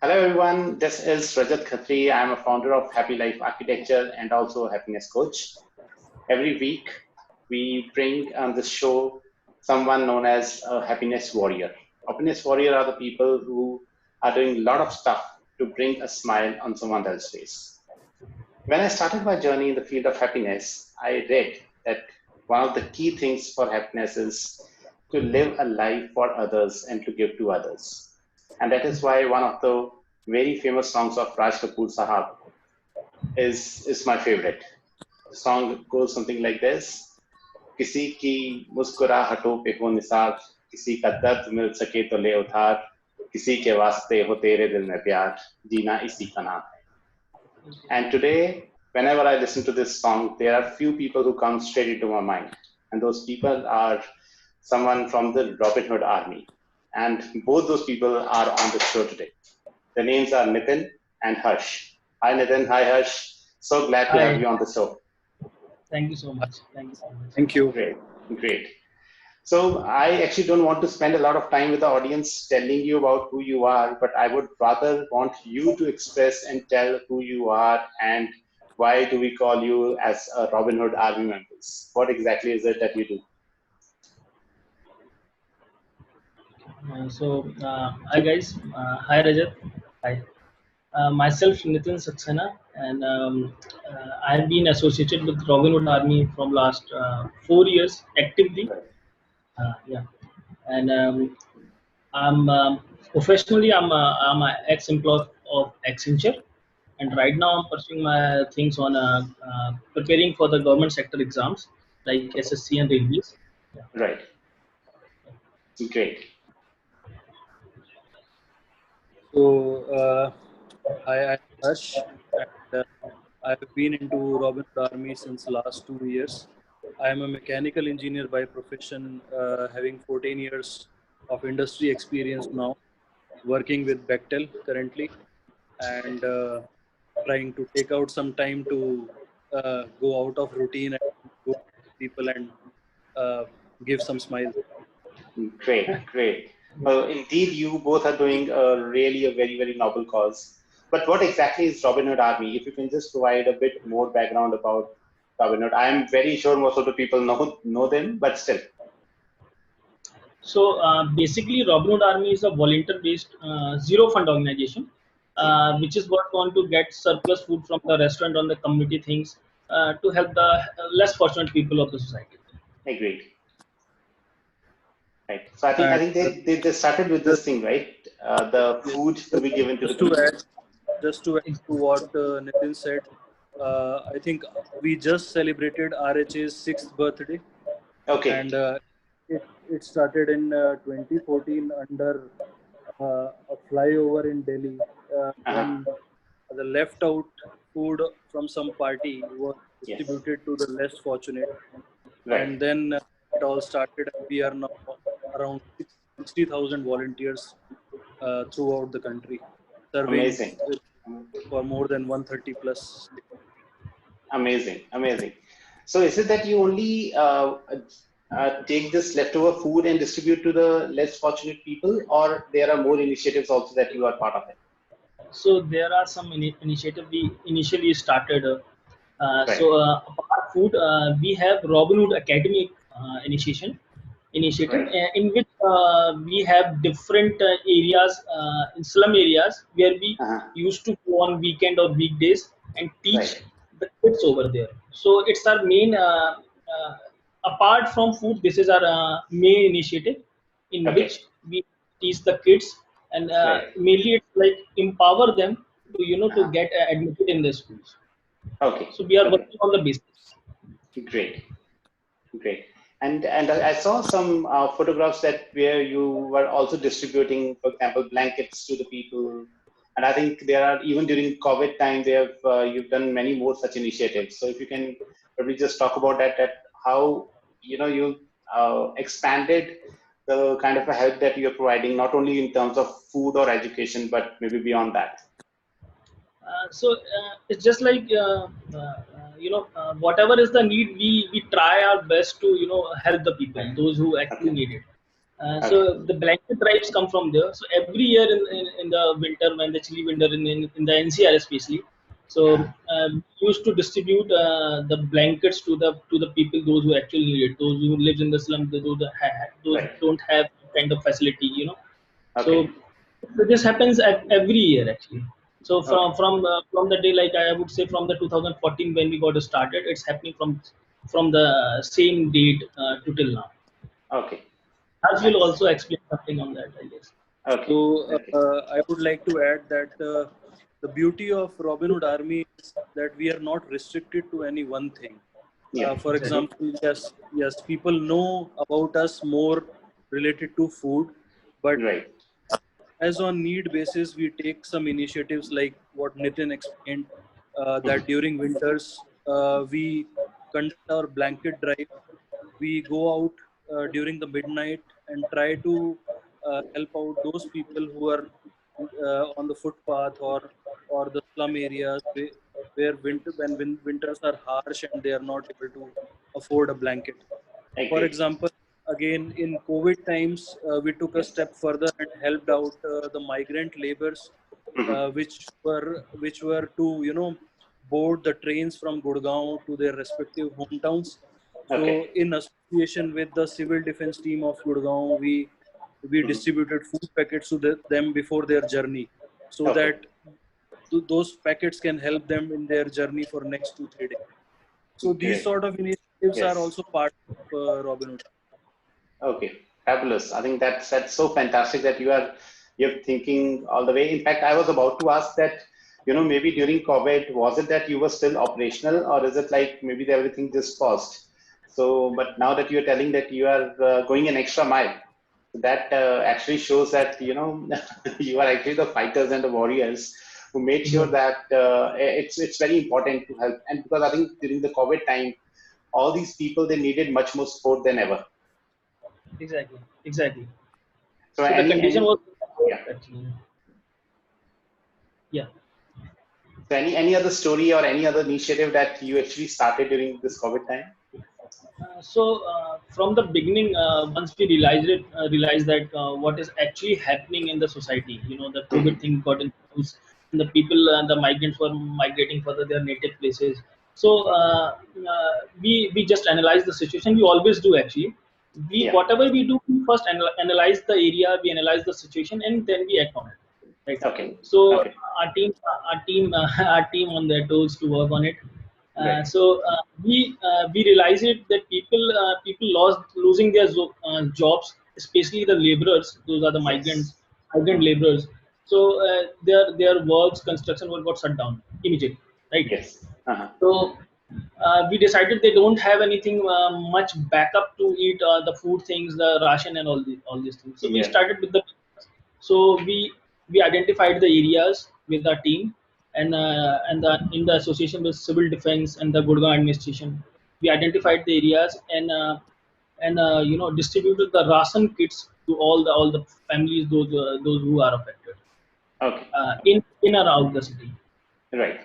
Hello everyone, this is Rajat Khatri. I'm a founder of Happy Life Architecture and also a happiness coach. Every week, we bring on this show someone known as a happiness warrior. Happiness warrior are the people who are doing a lot of stuff to bring a smile on someone else's face. When I started my journey in the field of happiness, I read that one of the key things for happiness is to live a life for others and to give to others. And that is why one of the very famous songs of Raj Kapoor Sahab is my favorite. The song goes something like this: किसी की मुस्कुराहटों पे हो निसार, किसी का दर्द मिल सके तो ले उधार, किसी के वास्ते हो तेरे दिल में प्यार, जीना इसी का नाम है. And today, whenever I listen to this song, there are few people who come straight into my mind. And those people are someone from the Robin Hood Army. And both those people are on the show today. The names are Nitin and Harsh. Hi, Nitin. Hi, Harsh. So glad to have Hi, you on the show. thank you so much. Thank you so much. Thank you. Great, great. So I actually don't want to spend a lot of time with the audience telling you about who you are, but I would rather want you to express and tell who you are and why do we call you as a Robin Hood Army members? What exactly is it that you do? Hi guys. Hi Rajat. Hi. Myself Nitin Saxena, and I have been associated with Robin Hood Army from last 4 years actively. Right. Yeah, and I'm professionally I'm an ex-employee of Accenture, and right now I'm pursuing my things on preparing for the government sector exams like SSC and Railways. Yeah. Right. Great. So, I'm Harsh, and I have been into Robin Hood Army since last 2 years. I am a mechanical engineer by profession, having 14 years of industry experience now, working with Bechtel currently, and trying to take out some time to go out of routine and go to people and uh, give some smiles. Great. Great. Well, indeed, you both are doing a very, very noble cause. But what exactly is Robin Hood Army? If you can just provide a bit more background about Robin Hood. I am very sure most of the people know them, but still. Basically, Robin Hood Army is a volunteer-based zero fund organization, which is work on to get surplus food from the restaurant on the community things to help the less fortunate people of the society. Agreed. Right. So I And think they started with this just thing, right? The food to be given to the just to people. add, just to add to what Nitin said, I think we just celebrated RHA's 6th birthday, Okay. and it started in 2014 under a flyover in Delhi Uh-huh. when the left out food from some party was Yes. distributed to the less fortunate, Right. and then it all started. We are now around 60,000 volunteers throughout the country, serving Amazing. for more than 130 plus. Amazing. Amazing. So is it that you only take this leftover food and distribute to the less fortunate people, or there are more initiatives also that you are part of it? So there are some initiative we initially started. Right. Apart food, we have Robin Hood Academy initiative Right. in which we have different areas in slum areas where we Uh-huh. used to go on weekend or weekdays and teach Right. the kids over there. So it's our main. Apart from food, this is our main initiative in Okay. which we teach the kids, and Right. mainly it's like empower them to to Uh-huh. get admitted in the schools. Okay. So we are Okay. working on the basis. Great. Great. And I saw some photographs that where you were also distributing, for example, blankets to the people. And I think there are even during COVID time, they have you've done many more such initiatives. So if you can probably just talk about that how you expanded the kind of a help that you're providing, not only in terms of food or education, but maybe beyond that. It's just like whatever is the need, we try our best to help the people, Right. those who actually Okay. need it. Okay. So the blanket drives come from there. So every year in the winter, when the chilly winter in the NCR especially, so we used to distribute the blankets to the people, those who actually need it, those who live in the slum, those who Right. don't have kind of facility, you know. Okay. So this happens at every year actually. So Okay. from the day, like I would say from the 2014 when we got started, it's happening from the same date to till now. Okay. As will Nice. also explain something on that, I guess. Okay. So Okay. I would like to add that the beauty of Robin Hood Army is that we are not restricted to any one thing. Yeah. For Exactly. example, yes, people know about us more related to food, but Right. as on need basis, we take some initiatives like what Nitin explained, that during winters we conduct our blanket drive. We go out during the midnight and try to help out those people who are on the footpath or the slum areas where winters are harsh and they are not able to afford a blanket. For Agree. example, again in COVID times, we took a Yes. step further and helped out the migrant laborers, Mhm. which were to board the trains from Gurgaon to their respective hometowns. So, Okay. in association with the civil defense team of Gurgaon, we Mhm. distributed food packets to them before their journey, so Okay. that those packets can help them in their journey for next 2-3 days. So these Great. sort of initiatives are Yes. also part of Robinhood. Okay. Fabulous. I think that's so fantastic that you're thinking all the way. In fact, I was about to ask that, maybe during COVID, was it that you were still operational, or is it like maybe everything just paused? So, but now that you're telling that you are going an extra mile, that actually shows that you are actually the fighters and the warriors who made sure Exactly. that it's very important to help. And because I think during the COVID time, all these people, they needed much more support than ever. Exactly. Exactly. So So the condition was yeah. actually, yeah. So any other story or any other initiative that you actually started during this COVID time? From the beginning, once we realized that what is actually happening in the society, the COVID Mhm. thing got into news, and the people, the migrants were migrating for their native places. So we just analyze the situation. We always do actually. We Yeah. whatever we do, we first analyze the area, we analyze the situation, and then we act on it. Right. Okay. So Okay. our team on their toes to work on it. Right. We realized it that people losing their jobs, especially the laborers. Those are the Yes. migrant Mhm. laborers. So their works, construction work got shut down immediately, right? Yes. Uh-huh. So we decided they don't have anything much backup to eat the food things, the ration, and all these things. So we Yeah. started with the so we identified the areas with our team in the association with civil defense and the Gurgaon administration. We identified the areas and distributed the ration kits to all the families, those who are affected Okay. in or out the city. Right.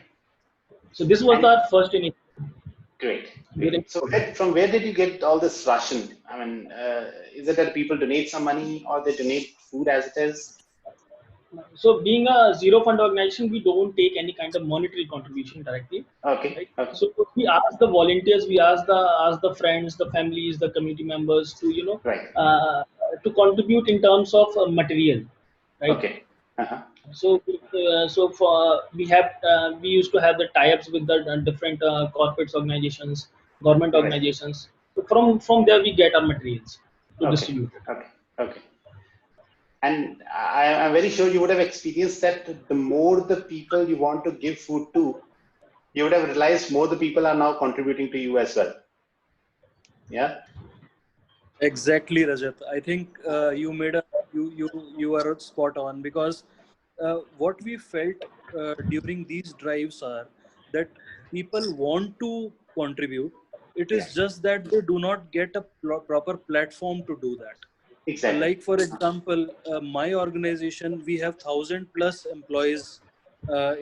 So this was And our first initiative great. during Great. So COVID. from where did you get all this ration? I mean, is it that people donate some money or they donate food as it is? So being a zero fund organization, we don't take any kind of monetary contribution directly, Okay. right? Okay. So we ask the volunteers, we ask the friends, the families, the community members to Right. uh, to contribute in terms of material, right? Okay. Uh-huh. We used to have the tie-ups with the different corporate organizations, government Right. organizations. So from there we get our materials to Okay. distribute it. Okay. Okay. And I'm very sure you would have experienced that the more the people you want to give food to, you would have realized more the people are now contributing to you as well. Yeah. Exactly, Rajat. I think you are spot on, because what we felt during these drives are that people want to contribute. It Yeah. is just that they do not get a proper platform to do that. Exactly. Like for example, my organization, we have 1,000+ employees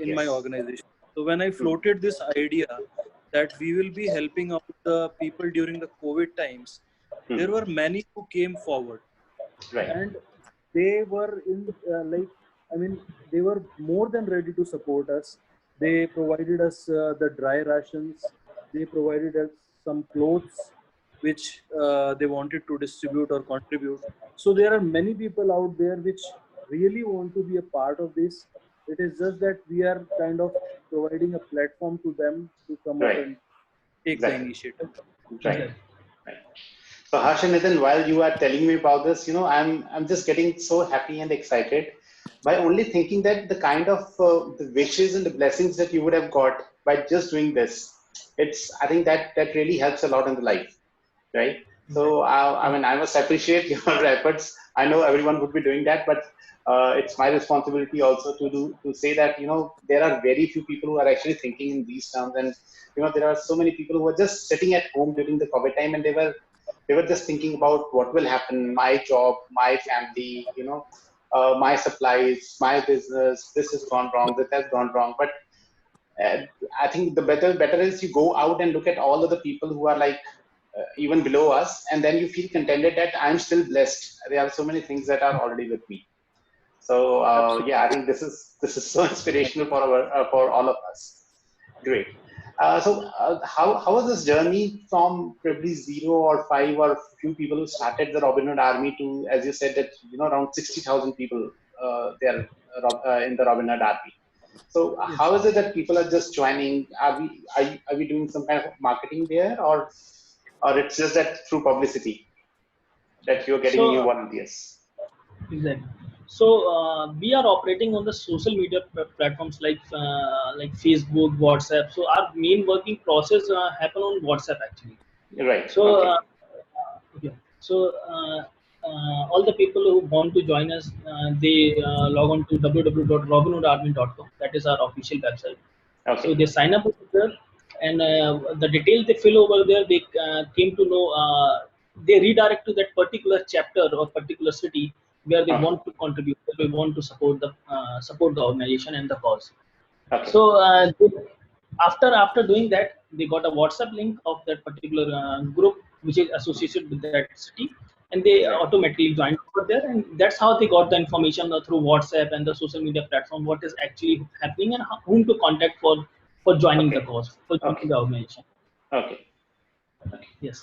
in my Yes. organization. So when I Mhm. floated this idea that we will be helping out the people during the COVID times, there Mhm. were many who came forward. Right. And they were in like, I mean, they were more than ready to support us. They provided us the dry rations. They provided us some clothes which they wanted to distribute or contribute. So there are many people out there which really want to be a part of this. It is just that we are kind of providing a platform to them to come up Right. and take the Exactly. initiative. Right. Exactly. Right. So Harsh and Nitin, while you are telling me about this, I'm just getting so happy and excited by only thinking that the kind of the wishes and the blessings that you would have got by just doing this. I think that really helps a lot in the life, right? So I mean, I must appreciate your efforts. I know everyone would be doing that, but it's my responsibility also to say that there are very few people who are actually thinking in these terms, and there are so many people who are just sitting at home during the COVID time, and they were just thinking about what will happen, my job, my family, my supplies, my business. This has gone wrong. This has gone wrong, but uh, I think the better is you go out and look at all of the people who are like even below us, and then you feel contented that I'm still blessed. There are so many things that are already with me. So Absolutely. yeah, I think this is so inspirational for all of us. Great. How was this journey from probably 0 or 5 or few people who started the Robin Hood Army to, as you said, that around 60,000 people there in the Robin Hood Army. So Yes. how is it that people are just joining? Are we doing some kind of marketing there, or it's just that through publicity that you're getting So new volunteers? exactly. So we are operating on the social media platforms like Facebook, WhatsApp. So our main working process happen on WhatsApp actually. Right. So Okay. okay. So all the people who want to join us, they log on to www.robinhoodarmy.com. That is our official website. So Okay. they sign up over there, and the details they fill over there, they came to know. They redirect to that particular chapter or particular city where they Okay. want to contribute, where they want to support the organization and the cause. Okay. So after doing that, they got a WhatsApp link of that particular group which is associated with that city, and they Right. automatically joined over there, and that's how they got the information through WhatsApp and the social media platform what is actually happening and whom to contact for joining the Okay. cause, for joining Okay. the organization. Okay. Yes.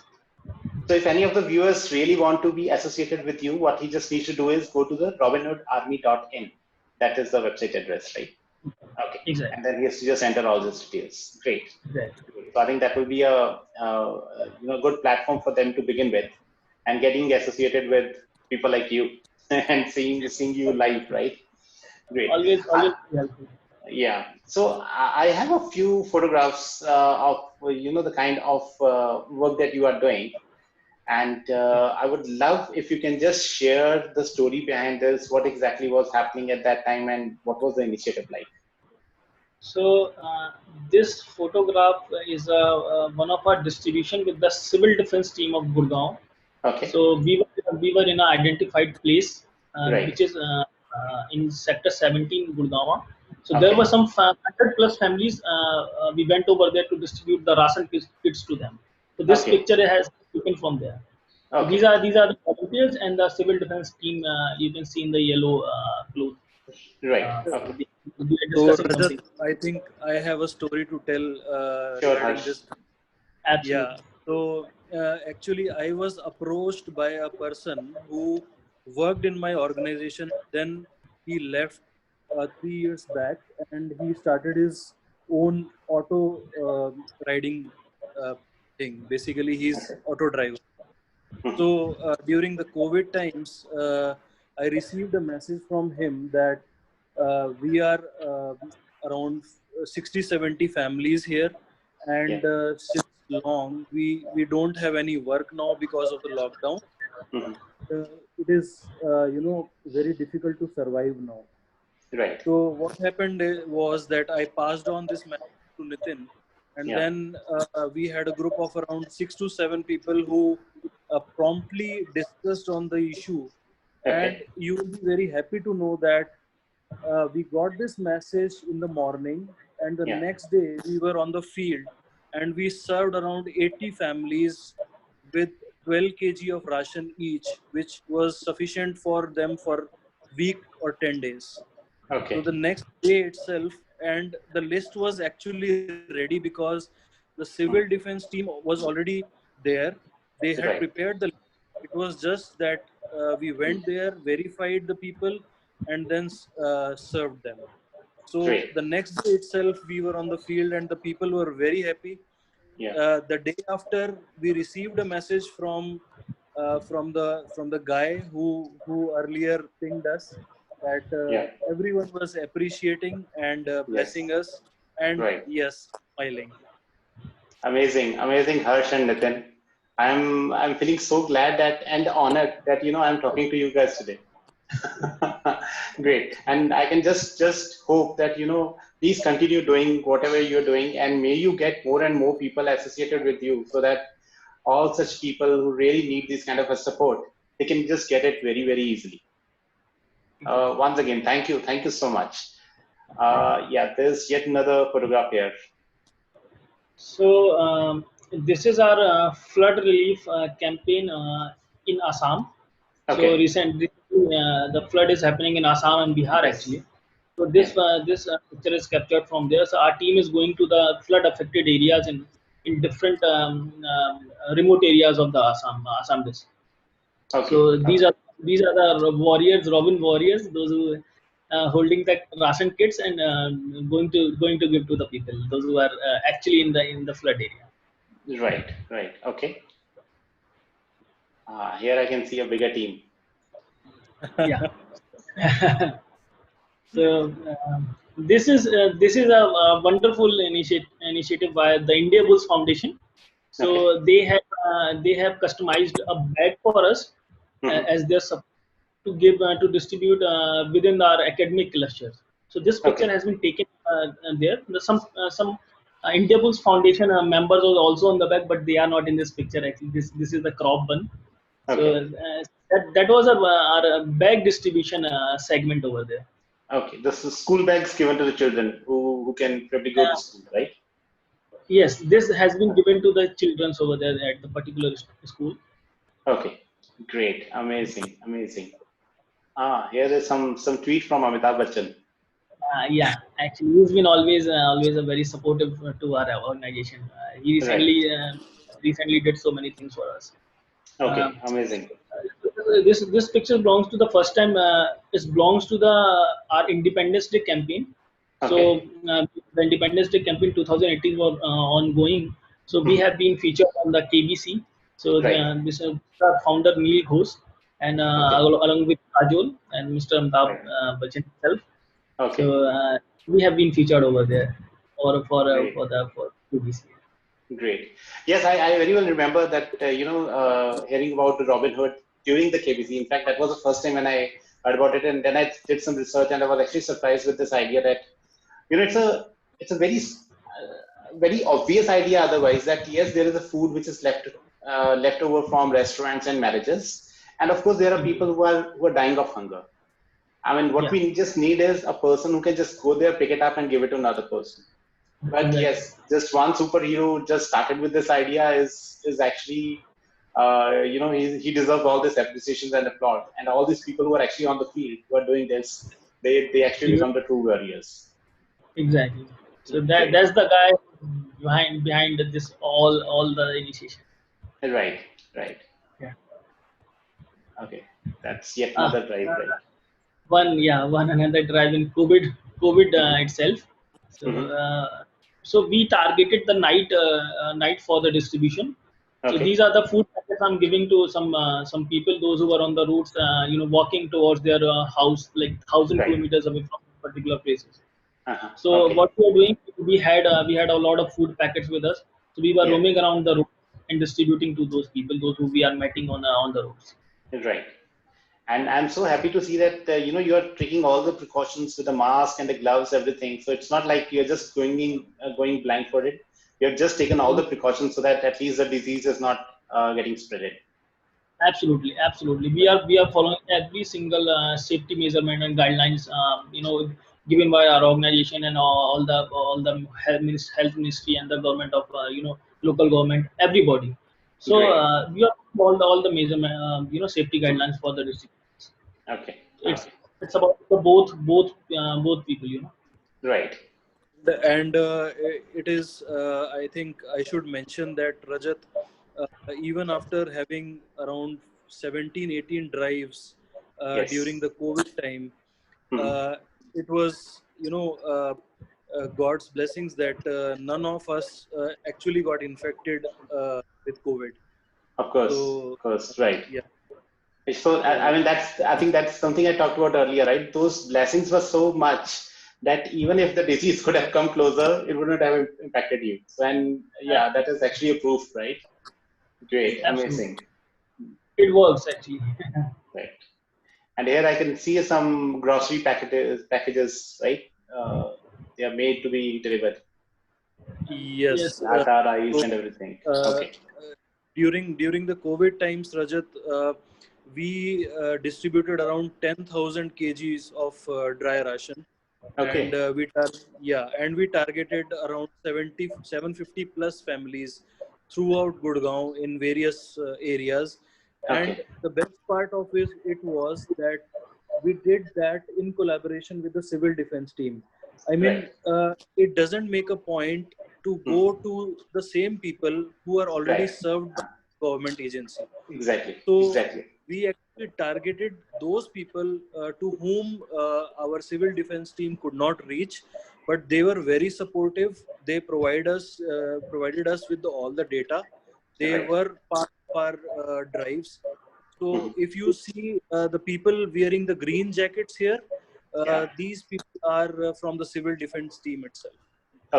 So if any of the viewers really want to be associated with you, what he just needs to do is go to the robinhoodarmy.in. That is the website address, right? Okay. Exactly. And then he has to just enter all those details. Great. Exactly. So I think that will be a good platform for them to begin with, and getting associated with people like you and seeing you live, right? Great. Always helpful. Yeah. So I have a few photographs of the kind of work that you are doing, and I would love if you can just share the story behind this. What exactly was happening at that time, and what was the initiative like? So this photograph is one of our distribution with the Civil Defense Team of Gurgaon. Okay. So we were in an identified place, Right. which is in Sector 17, Gurgaon. So there were Okay. some 100 plus families. We went over there to distribute the ration kits to them. So this Okay. picture has taken from there. So these Okay. are these are the volunteers and the civil defense team. You can see in the yellow cloth. Right. So Okay. we are So, discussing Rajat, something. I think I have a story to tell Sure, regarding Harsh. this. Yeah. Absolutely. So, actually, I was approached by a person who worked in my organization. Then he left 3 years back, and he started his own auto riding uh, thing. Basically, he's Okay. auto driver. Mhm. So during the COVID times, I received a message from him that we are around 60, 70 families here, Yeah. and since long we don't have any work now because of the lockdown. Mhm. It is very difficult to survive now. Right. So what happened was that I passed on this message to Nitin, and Yeah. then we had a group of around 6 to 7 people who promptly discussed on the issue. And Okay. you will be very happy to know that we got this message in the morning, and the Yeah. next day we were on the field, and we served around 80 families with 12 kg of ration each, which was sufficient for them for week or 10 days. So Okay. the next day itself, and the list was actually ready because the civil Mm. defense team was already there. They had Right. prepared the list. It was just that we went there, verified the people, and then served them. So Great. the next day itself, we were on the field, and the people were very happy. Yeah. The day after, we received a message from the guy who earlier pinged us that Yeah. everyone was appreciating and Yes. blessing us, and Right. yes, smiling. Amazing, amazing, Harsh and Nitin. I'm feeling so glad that and honored that I'm talking to you guys today. Great, and I can just hope that please continue doing whatever you're doing, and may you get more and more people associated with you, so that all such people who really need this kind of a support, they can just get it very very easily. Once again, thank you so much. Yeah, there's yet another photograph here. So this is our flood relief campaign in Assam. So Okay. recently, the flood is happening in Assam and Bihar Yes. actually. So Yeah. this picture is captured from there. So our team is going to the flood affected areas in different remote areas of the Assam district. Okay. So Okay. these are the warriors, Robin warriors, those who holding the ration kits and going to give to the people, those who are actually in the flood area. Right. Right. Okay. Here I can see a bigger team. Yeah. So this is a wonderful initiative by the India Bulls Foundation. Okay. So they have customized a bag for us Hmm. as their support to give to distribute within our academic clusters. So this picture Okay. has been taken there. Some India Bulls Foundation members are also on the back, but they are not in this picture. Actually, this is the crop one. So Okay. that was our bag distribution segment over there. Okay. This is school bags given to the children who can probably go to Uh, school, right? yes, this has been given to the children over there at the particular school. Okay. Great. Amazing. Amazing. Here is some tweet from Amitabh Bachchan. Yeah, actually, he's been always a very supportive to our organization. He Right. recently did so many things for us. Uh, Okay. Amazing. this picture belongs to the first time. It belongs to the our Independence Day campaign. So Okay. the Independence Day campaign 2018 was ongoing. So we Hmm. have been featured on the KBC. So Right. this the founder Neil Ghosh and Okay. along with Kajol and Mr. Amitabh Right. Bachchan himself. So Okay. we have been featured over there Great. for KBC. Great. Yes, I very well remember that, hearing about the Robin Hood during the KBC. In fact, that was the first time when I heard about it. And then I did some research and I was actually surprised with this idea that, it's a very obvious idea otherwise that yes, there is a food which is left over from restaurants and marriages. And of course, there are people who are dying of hunger. I mean, what Yeah, we just need is a person who can just go there, pick it up and give it to another person. But exactly. yes, just one superhero just started with this idea is actually, he deserves all this appreciation and applause. And all these people who are actually on the field who are doing this, they actually become the true warriors. Exactly. So Great. that's the guy behind this all the initiation. Right, right. Yeah. Okay, that's yet Uh, another drive, right? one another drive in COVID Mm-hmm. itself. So Mm-hmm. so we targeted the night for the distribution. So these Okay, are the food packets I'm giving to some people, those who are on the routes, walking towards their house, like 1,000 kilometers away from particular places. uh-huh. So Okay, what we were doing, we had a lot of food packets with us. So we were yeah, roaming around the road and distributing to those people, those who we are meeting on the roads. right. And I'm so happy to see that you are taking all the precautions with the mask and the gloves, everything. So it's not like you're just going blindfolded. You've just taken all the precautions so that at least the disease is not getting spreaded. Absolutely, absolutely. We are following every single safety measurement and guidelines, given by our organization and all the health ministry and the government of local government, everybody. So Great. we are all the major safety guidelines for the distributors. Okay. It's Okay. it's about the both people, Right. And it is, I think I should mention that Rajat, even after having around 17, 18 drives during Yes. the COVID time, Hmm. it was, God's blessings that none of us actually got infected with COVID. Of course. So, Of course. Right. yeah. So I So, mean I think that's something I talked about earlier, right? Those blessings were so much that even if the disease could have come closer, it wouldn't have impacted you. So, and yeah, that is actually a proof, right? Great, absolutely. amazing, It works actually. right? And here I can see some grocery packages, right? They are made to be delivered, Yes. yes. atta, rice, So, and everything. uh, Okay, during the COVID times, Rajat, we distributed around 10,000 kgs of dry ration, and okay, we targeted around 750 plus families throughout Gurgaon in various areas. And okay, the best part of it was that we did that in collaboration with the civil defense team. I right. mean, it doesn't make a point to Hmm. go to the same people who are already Right. served by government agency. Exactly, So exactly. we actually targeted those people to whom our civil defense team could not reach, but they were very supportive. They provided us with all the data. They Right. were part of our drives. Hmm. So if you see the people wearing the green jackets here, Yeah. these people are from the civil defense team itself.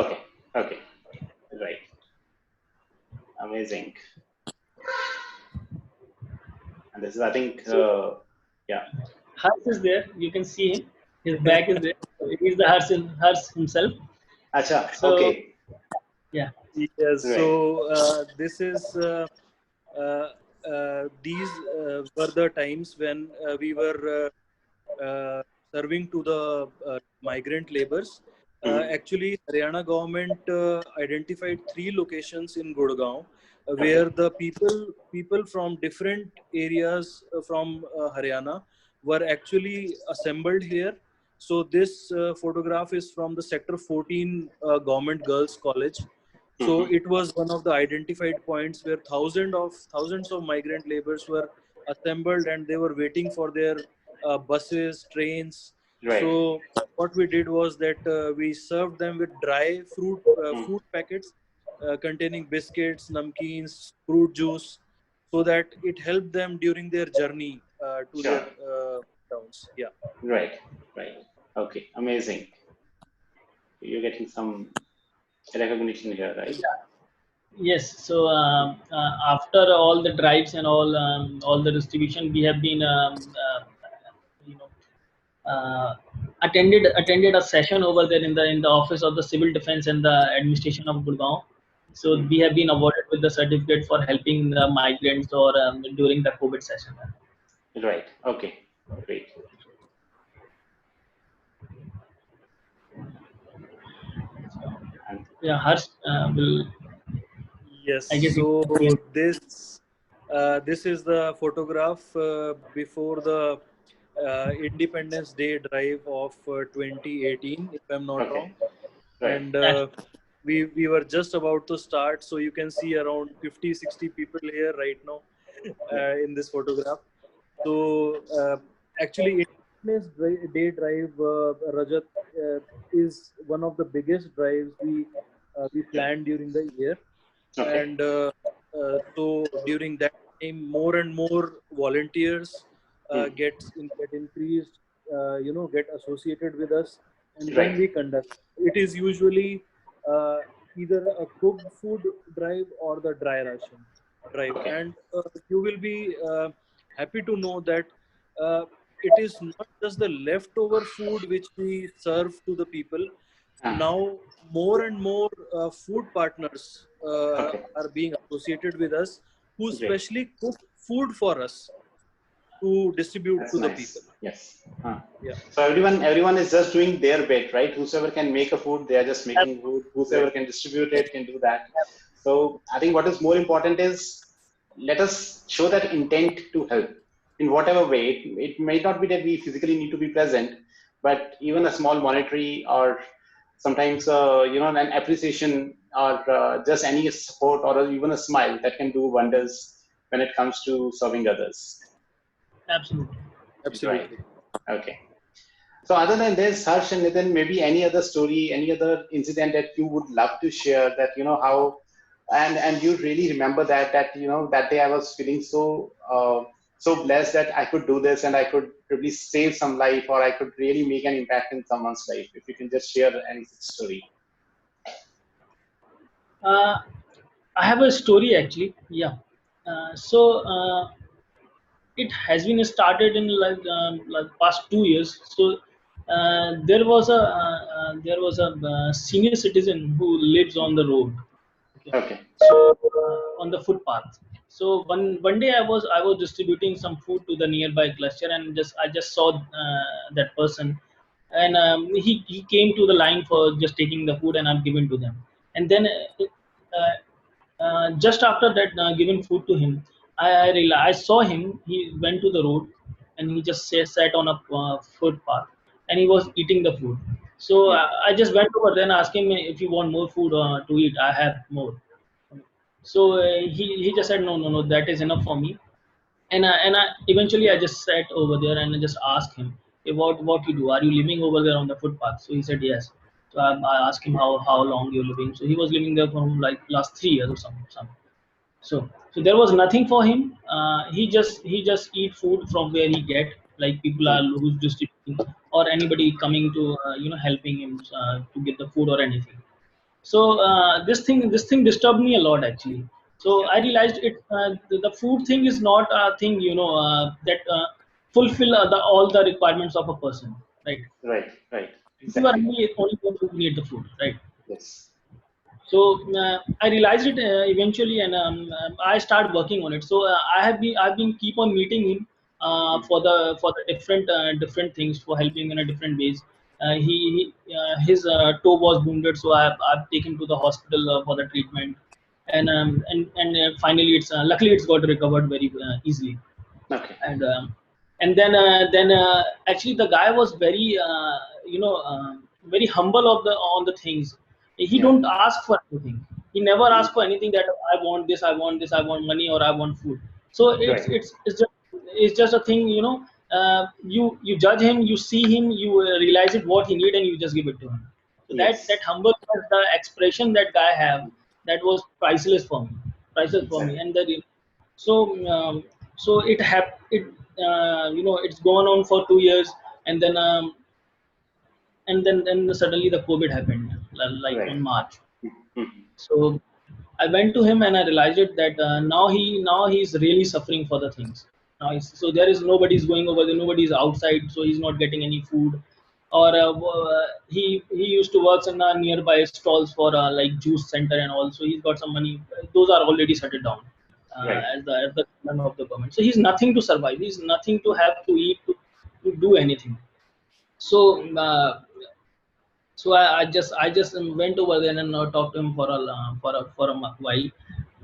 Okay. Okay. Right. Amazing. And this is, I think, So yeah. Hers is there. You can see him. His back is there. He's the Hers himself. Acha. So Okay. yeah. Yes, Right. so this is uh, these were the times when we were serving to the migrant laborers. Hmm. Actually, Haryana government identified 3 locations in Gurgaon where Okay. the people from different areas from Haryana were actually assembled here. So this photograph is from the Sector 14 Government Girls College. So Hmm. it was one of the identified points where thousands of migrant laborers were assembled and they were waiting for their buses, trains. Right. So what we did was that we served them with dry Hmm. food packets containing biscuits, namkeens, fruit juice, so that it helped them during their journey to their Sure. towns. Yeah. Right. Right. Okay. Amazing. You're getting some recognition here, right? Yes. So after all the drives and all the distribution, we have been you know attended a session over there in the office of the civil defense and the administration of Gurgaon. So Hmm. we have been awarded with the certificate for helping the migrants or during the COVID session. Right. Okay. Great. And Yeah, Harsh will, Yes. I guess you So can. this is the photograph before the Independence Day drive of 2018, if I'm not okay. wrong. Right. And Yes. we were just about to start, so you can see around 50-60 people here right now Yeah. in this photograph. So actually, Independence Day drive, Rajat, is one of the biggest drives we Sure. planned during the year. Okay. And so during that time, more and more volunteers Hmm. get increased, get associated with us, and then Right. we conduct. It is usually uh, either a cooked food drive or the dry ration drive, Okay. and you will be happy to know that it is not just the leftover food which we serve to the people. Ah. Now more and more food partners Okay. are being associated with us, who Great. specially cook food for us to distribute That's to the people. nice. Yes. Huh. Yeah. So everyone is just doing their bit, right? Whosoever can make a food, they are just making food. Right. Whosoever can distribute it can do that. So I think what is more important is let us show that intent to help in whatever way. It may not be that we physically need to be present, but even a small monetary or sometimes an appreciation or just any support or even a smile that can do wonders when it comes to serving others. Absolutely. Absolutely. Right. Okay. So other than this, Harsh and Nitin, maybe any other story, any other incident that you would love to share, that how, and you really remember that that day I was feeling so blessed that I could do this and I could really save some life, or I could really make an impact in someone's life. If you can just share any story. I have a story actually. Yeah. It has been started in like past 2 years. So there was a senior citizen who lives on the road. Okay. So on the footpath. So one day I was distributing some food to the nearby cluster, and I just saw that person, and he came to the line for just taking the food, and I'm giving to them. And then just after that giving food to him, I saw him. He went to the road, and he just sat on a footpath, and he was eating the food. So I just went over there and asked him if you want more food to eat. I have more. So he just said no, that is enough for me. And I eventually I just sat over there and I just asked him, "Hey, what you do? Are you living over there on the footpath?" So he said yes. So I asked him how long you're living. So he was living there from like last 3 years or something. So there was nothing for him. He just eat food from where he get, like people are who's distributing or anybody coming to helping him to get the food or anything. So this thing disturbed me a lot actually. So I realized the food thing is not a thing that fulfill all the requirements of a person, right? Right. You are Exactly. only going to need the food, right? Yes. So I realized it eventually, and I started working on it. So I've been keep on meeting him for the different things, for helping in a different ways. His toe was wounded, so I've taken to the hospital for the treatment, and finally it's luckily it's got recovered very easily. Okay. And then actually the guy was very very humble of the on the things. He Yeah. don't ask for anything. He never asked for anything, that I want this, I want this, I want money, or I want food. So Right. it's just a thing, you judge him, you see him, you realize it what he need, and you just give it to him. So that Yes. humble, the expression that guy have, that was priceless for me, priceless for me. Exactly. And that so so it's gone on for 2 years. And then um, and then then suddenly the COVID happened, like Right. on March. Mhm. So I went to him and I realized it, that now he's really suffering for the things. So there is nobody's going over there, nobody's outside, so he's not getting any food. Or he used to work in nearby stalls for like juice center, and also he's got some money. Those are already shut down Right. as the chairman of the government. So he's nothing to survive. He's nothing to have to eat, to do anything. So I just went over there and talked to him for a while,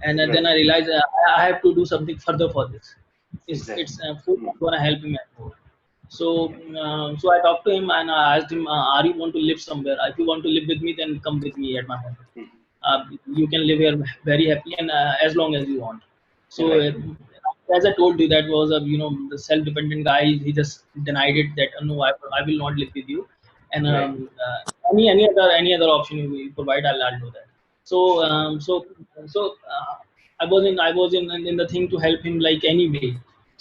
and then Right. I realized I have to do something further for this. It's Exactly. food Mm. is gonna help him at more. So Okay. so I talked to him and I asked him, "Are you want to live somewhere? If you want to live with me, then come with me at my home. Mm. You can live here very happy, and as long as you want." So Right. as I told you, that was the self-dependent guy. He just denied it, that no, I will not live with you, and Right. any other option you provide, I'll do that. So Sure. I was in the thing to help him like any way.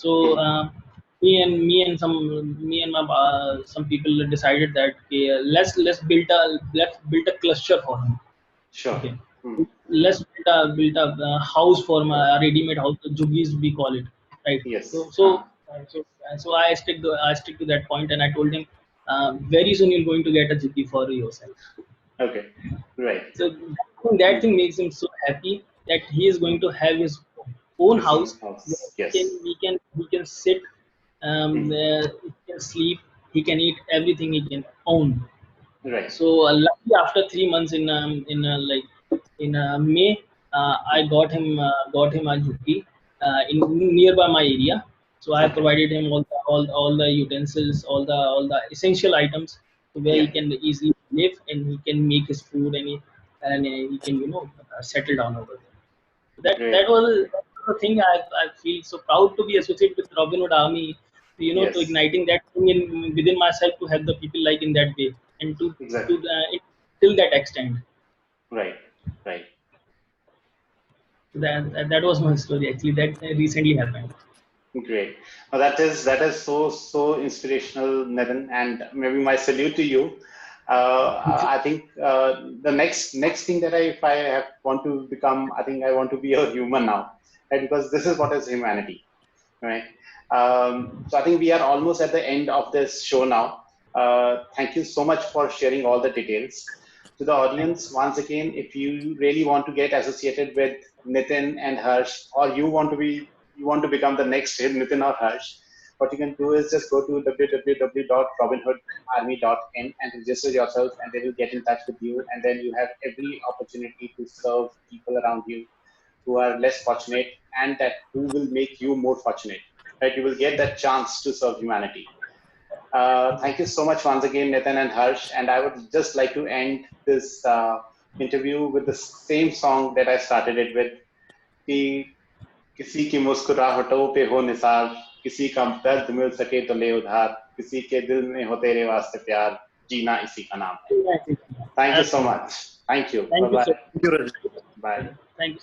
So Mm. some people decided that, okay, let's build a cluster for him. Sure. Okay, Mm. let's build a house for my ready-made house, juggies we call it, right? So Yes. so so I stick to that point, and I told him, very soon you're going to get a juggy for yourself. Okay. Right. So that Mm. thing makes him so happy, that he is going to have his own His own house where house. he can Yes. he can he can sit, Mm. he can sleep, he can eat everything he can own. Right. So luckily after 3 months, in May, I got him a jukki. in nearby my area. So I provided him all the utensils, all the essential items, where he Yeah, can easily live and he can make his food, and he can settle down over there. That great. was the thing. I feel so proud to be associated with Robin Hood Army. To Yes, igniting that thing within myself to help the people like in that way, and to exactly. till that extent. Right, right. That was my story actually. That recently happened. Great. Now that is so inspirational, Nitin, and maybe my salute to you. I think the next thing that if I want to become, I think I want to be a human now, right? Because this is what is humanity, right? So I think we are almost at the end of this show now. Thank you so much for sharing all the details. To the Thank audience, once again, if you really want to get associated with Nitin and Harsh, or you want to become the next Nitin or Harsh, what you can do is just go to www.robinhoodarmy.in and register yourself, and they will get in touch with you, and then you have every opportunity to serve people around you who are less fortunate, and that who will make you more fortunate, right? You will get that chance to serve humanity. Thank you so much once again, Nitin and Harsh. And I would just like to end this interview with the same song that I started it with. कि किसी की मुस्कुराहटों पे हो निसार, किसी का दर्द मिल सके तो ले उधार, किसी के दिल में हो तेरे वास्ते प्यार, जीना इसी का नाम है. you. Thank you so Absolutely. much. Thank you. Bye Thank you bye. so Thank you, Rajat. much. Bye. Thank you.